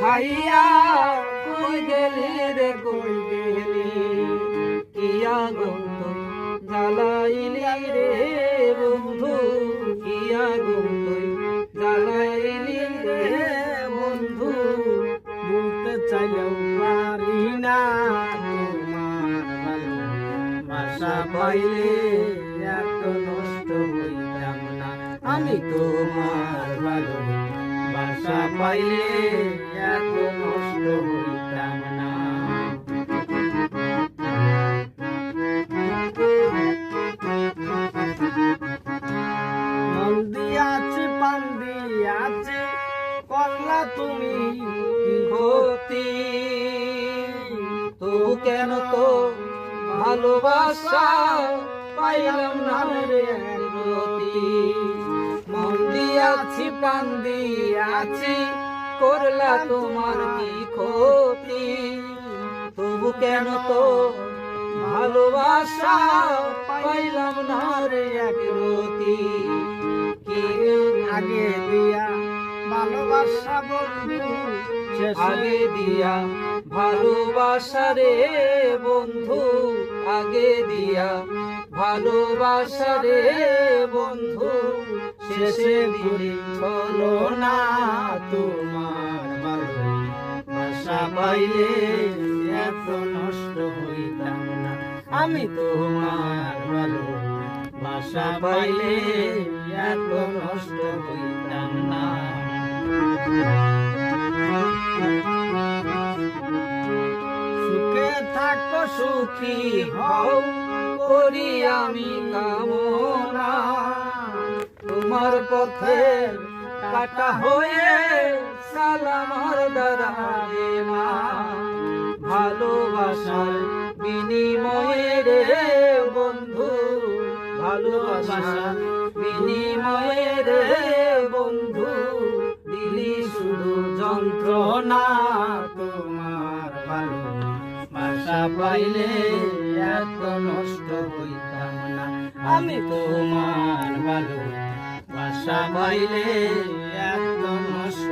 খাইয়া কই গেলি রে কই গেলি কিয়া গন্ধ জ্বালাইলি রে বন্ধু কিয়া গন্ধ জ্বালাইলি রে বন্ধু বলতে চাইলেও পারি না তোমার ভালোবাসা পাইলে এত নষ্ট হইতাম না আমি তোমার ভালোবাসা পাইলে এত নষ্ট হইতাম না মন দিয়াছি পান দিয়াছি করলা তুমি ক্ষতি তবু কেন তো ভালোবাসা পাইলাম না রে রতি মন দিয়াছি প্রাণ দিয়াছি করলা তোমার কি ক্ষতি তবু কেন তো ভালোবাসা পাইলাম না রে এক রতি কি আগে দিয়া ভালোবাসা বন্ধু আগে দিয়া ভালোবাসা রে বন্ধু আগে দিয়া ভালোবাসা রে বন্ধু শেষে দিলি হলো না তোমার ভালোবাসা পাইলে এত নষ্ট হইতাম না আমি তোমার ভালোবাসা পাইলে এত নষ্ট হইতাম না সুখে থাকো সুখী হও করি আমি কামনা তোমার পথে কাটা হয়ে সালামার দাঁড়াবে না ভালোবাসার বিনিময়ে রে বন্ধু ভালোবাসার বিনিময়ে রে বন্ধু দিলি শুধু যন্ত্রণা তোমার ভালোবাসা পাইলে এত নষ্ট হইতাম না আমি তোমার ভালোবাসা পাইলে এত নষ্ট